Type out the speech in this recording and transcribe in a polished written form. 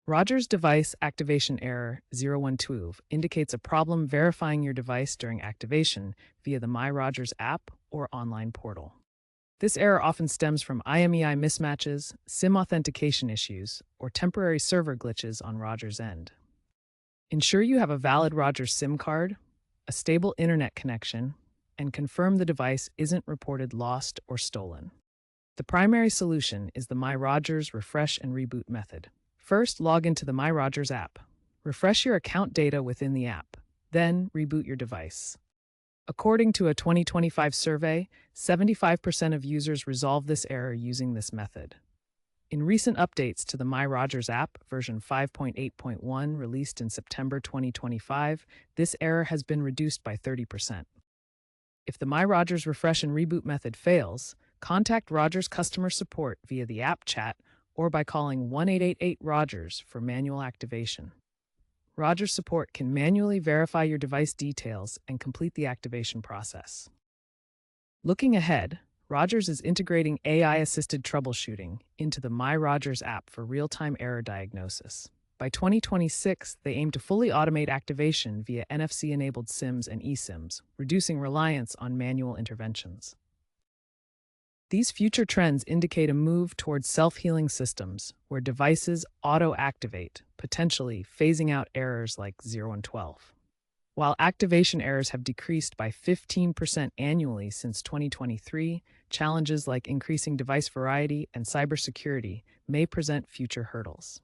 Rogers Device Activation Error 0112 indicates a problem verifying your device during activation via the MyRogers app or online portal. This error often stems from IMEI mismatches, SIM authentication issues, or temporary server glitches on Rogers' end. Ensure you have a valid Rogers SIM card, a stable internet connection, and confirm the device isn't reported lost or stolen. The primary solution is the MyRogers Refresh and Reboot method. First, log into the MyRogers app. Refresh your account data within the app, then reboot your device. According to a 2025 survey, 75% of users resolve this error using this method. In recent updates to the MyRogers app, version 5.8.1 released in September 2025, this error has been reduced by 30%. If the MyRogers Refresh and Reboot method fails, contact Rogers customer support via the app chat or by calling 1-888-ROGERS for manual activation. Rogers support can manually verify your device details and complete the activation process. Looking ahead, Rogers is integrating AI-assisted troubleshooting into the MyRogers app for real-time error diagnosis. By 2026, they aim to fully automate activation via NFC-enabled SIMs and eSIMs, reducing reliance on manual interventions. These future trends indicate a move towards self-healing systems where devices auto-activate, potentially phasing out errors like 0 and 12. While activation errors have decreased by 15% annually since 2023, challenges like increasing device variety and cybersecurity may present future hurdles.